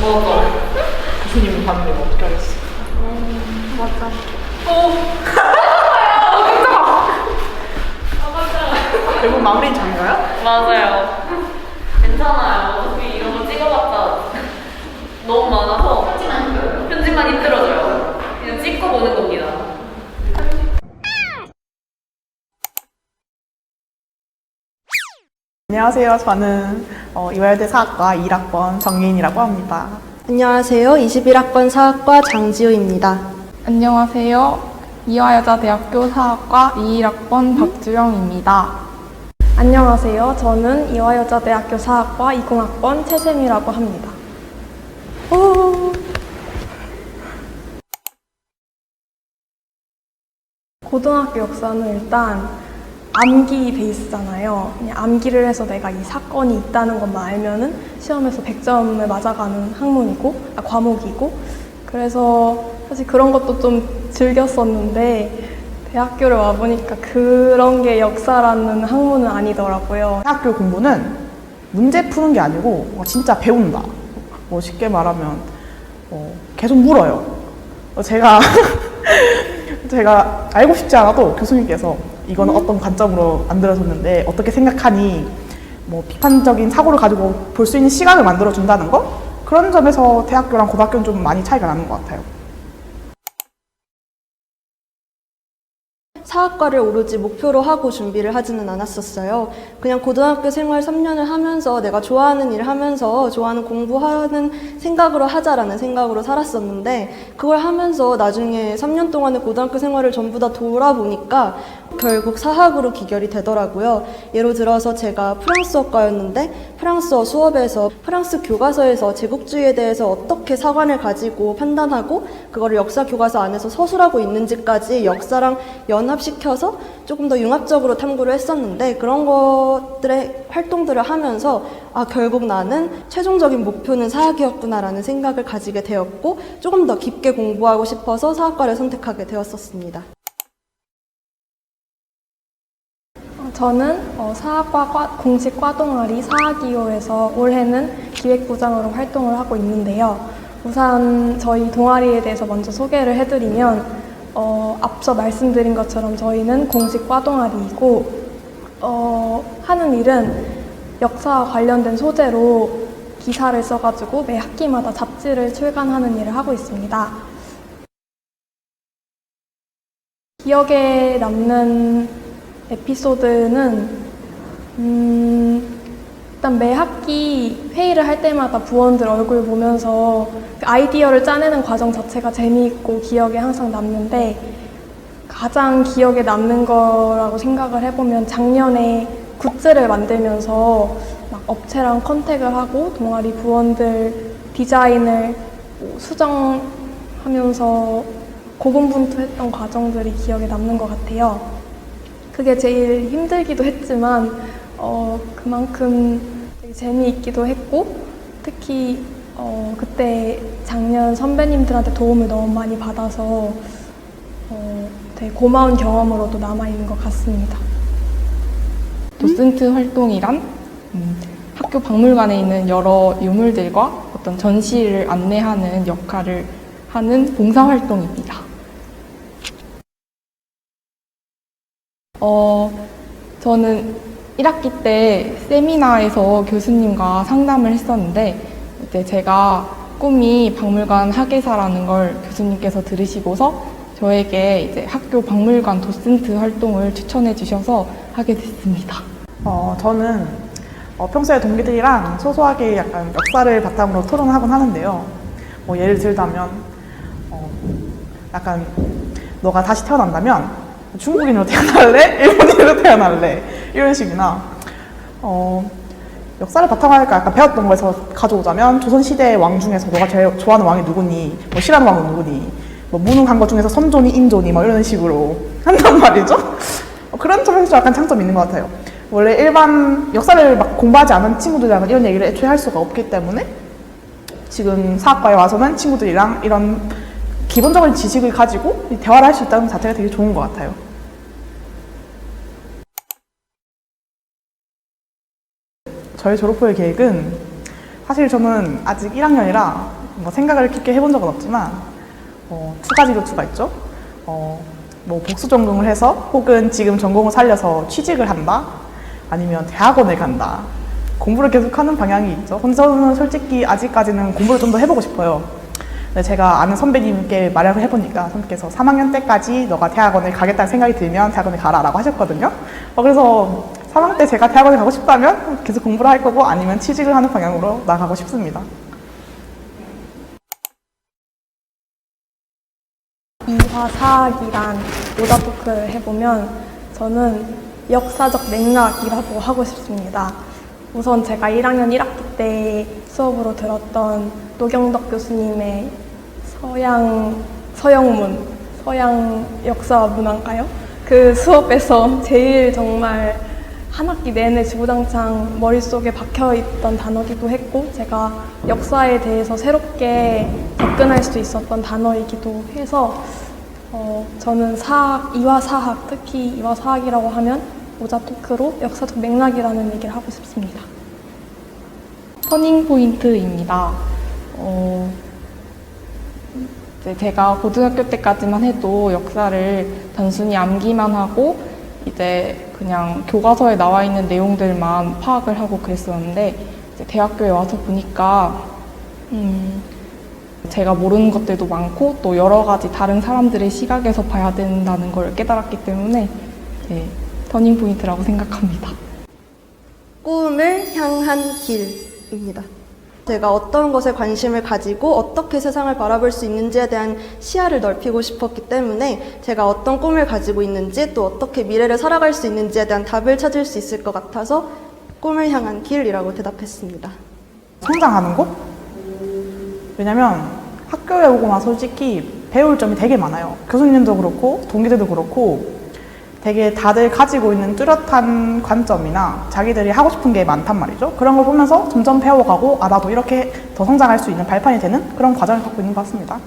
맞아. 교수님 반응이 어떻게 하겠어? 맞아. 결국 마무리는 자기가요? 맞아요. 괜찮아요. 어차피 이런 거 찍어봤자 너무 많아서 편집만 힘들어져요. 그냥 찍고 보는 겁니다. 안녕하세요. 저는 이화여대 사학과 1학번 정예인이라고 합니다. 안녕하세요. 21학번 사학과 장지우입니다. 안녕하세요. 이화여자대학교 사학과 21학번 박주영입니다. 안녕하세요. 저는 이화여자대학교 사학과 20학번 최샘이라고 합니다. 고등학교 역사는 일단 암기 베이스잖아요. 그냥 암기를 해서 내가 이 사건이 있다는 것만 알면은 시험에서 100점을 맞아가는 과목이고, 그래서 사실 그런 것도 좀 즐겼었는데 대학교를 와보니까 그런 게 역사라는 학문은 아니더라고요. 대학교 공부는 문제 푸는 게 아니고 진짜 배운다. 쉽게 말하면 계속 물어요. 제가 알고 싶지 않아도 교수님께서 이거는 어떤 관점으로 만들어졌는데 어떻게 생각하니, 비판적인 사고를 가지고 볼 수 있는 시간을 만들어준다는 거? 그런 점에서 대학교랑 고등학교는 좀 많이 차이가 나는 것 같아요. 사학과를 오로지 목표로 하고 준비를 하지는 않았었어요. 그냥 고등학교 생활 3년을 하면서 내가 좋아하는 일을 하면서 좋아하는 공부하는 생각으로 하자라는 생각으로 살았었는데, 그걸 하면서 나중에 3년 동안의 고등학교 생활을 전부 다 돌아보니까 결국 사학으로 귀결이 되더라고요. 예를 들어서 제가 프랑스어과였는데 프랑스어 수업에서 프랑스 교과서에서 제국주의에 대해서 어떻게 사관을 가지고 판단하고 그거를 역사 교과서 안에서 서술하고 있는지까지 역사랑 연합시켜서 조금 더 융합적으로 탐구를 했었는데, 그런 것들의 활동들을 하면서 결국 나는 최종적인 목표는 사학이었구나라는 생각을 가지게 되었고, 조금 더 깊게 공부하고 싶어서 사학과를 선택하게 되었었습니다. 저는 사학과 공식 과동아리 사학이호에서 올해는 기획부장으로 활동을 하고 있는데요. 우선 저희 동아리에 대해서 먼저 소개를 해드리면, 앞서 말씀드린 것처럼 저희는 공식 과동아리이고, 하는 일은 역사와 관련된 소재로 기사를 써가지고 매 학기마다 잡지를 출간하는 일을 하고 있습니다. 기억에 남는 에피소드는 일단 매 학기 회의를 할 때마다 부원들 얼굴 보면서 그 아이디어를 짜내는 과정 자체가 재미있고 기억에 항상 남는데, 가장 기억에 남는 거라고 생각을 해보면 작년에 굿즈를 만들면서 막 업체랑 컨택을 하고 동아리 부원들 디자인을 수정하면서 고군분투했던 과정들이 기억에 남는 것 같아요. 그게 제일 힘들기도 했지만 그만큼 되게 재미있기도 했고, 특히 그때 작년 선배님들한테 도움을 너무 많이 받아서 되게 고마운 경험으로도 남아있는 것 같습니다. 도슨트 활동이란 학교 박물관에 있는 여러 유물들과 어떤 전시를 안내하는 역할을 하는 봉사활동입니다. 저는 1학기 때 세미나에서 교수님과 상담을 했었는데, 이제 제가 꿈이 박물관 학예사라는 걸 교수님께서 들으시고서 저에게 이제 학교 박물관 도슨트 활동을 추천해 주셔서 하게 됐습니다. 저는 평소에 동기들이랑 소소하게 약간 역사를 바탕으로 토론하곤 하는데요. 예를 들자면 약간 너가 다시 태어난다면 중국인으로 태어날래? 일본인으로 태어날래? 이런 식이나 역사를 바탕으로 하니까 약간 배웠던 거에서 가져오자면 조선시대 왕 중에서 너가 제일 좋아하는 왕이 누구니? 싫어하는 왕은 누구니? 무능한 것 중에서 선조니 인조니? 이런 식으로 한단 말이죠. 그런 점에서 약간 장점이 있는 것 같아요. 원래 일반 역사를 막 공부하지 않은 친구들이랑 이런 얘기를 애초에 할 수가 없기 때문에 지금 사학과에 와서는 친구들이랑 이런 기본적인 지식을 가지고 대화를 할 수 있다는 자체가 되게 좋은 것 같아요. 저희 졸업 후의 계획은 사실 저는 아직 1학년이라 뭐 생각을 깊게 해본 적은 없지만 두 가지 루트가 있죠. 뭐 복수 전공을 해서 혹은 지금 전공을 살려서 취직을 한다, 아니면 대학원을 간다, 공부를 계속하는 방향이 있죠. 근데 저는 솔직히 아직까지는 공부를 좀 더 해보고 싶어요. 근데 제가 아는 선배님께 말을 해보니까 선배께서 3학년 때까지 너가 대학원을 가겠다는 생각이 들면 대학원을 가라라고 하셨거든요. 그래서 3학년 때 제가 대학원을 가고 싶다면 계속 공부를 할 거고 아니면 취직을 하는 방향으로 나가고 싶습니다. 이화사학이란 오답 토크를 해보면 저는 역사적 맥락이라고 하고 싶습니다. 우선 제가 1학년 1학기 때 수업으로 들었던 노경덕 교수님의 서양 역사와 문화인가요? 그 수업에서 제일 정말 한 학기 내내 주구장창 머릿속에 박혀있던 단어기도 했고 제가 역사에 대해서 새롭게 접근할 수 있었던 단어이기도 해서 저는 이화사학, 특히 이화사학이라고 하면 오답 토크로 역사적 맥락이라는 얘기를 하고 싶습니다. 터닝 포인트입니다. 이제 제가 고등학교 때까지만 해도 역사를 단순히 암기만 하고 이제 그냥 교과서에 나와 있는 내용들만 파악을 하고 그랬었는데 이제 대학교에 와서 보니까 제가 모르는 것들도 많고 또 여러 가지 다른 사람들의 시각에서 봐야 된다는 걸 깨달았기 때문에 터닝 포인트라고 생각합니다. 꿈을 향한 길입니다. 제가 어떤 것에 관심을 가지고 어떻게 세상을 바라볼 수 있는지에 대한 시야를 넓히고 싶었기 때문에 제가 어떤 꿈을 가지고 있는지 또 어떻게 미래를 살아갈 수 있는지에 대한 답을 찾을 수 있을 것 같아서 꿈을 향한 길이라고 대답했습니다. 성장하는 곳? 왜냐면 학교에 오고 나서 솔직히 배울 점이 되게 많아요. 교수님도 그렇고 동기들도 그렇고 되게 다들 가지고 있는 뚜렷한 관점이나 자기들이 하고 싶은 게 많단 말이죠. 그런 걸 보면서 점점 배워가고 나도 이렇게 더 성장할 수 있는 발판이 되는 그런 과정을 갖고 있는 것 같습니다.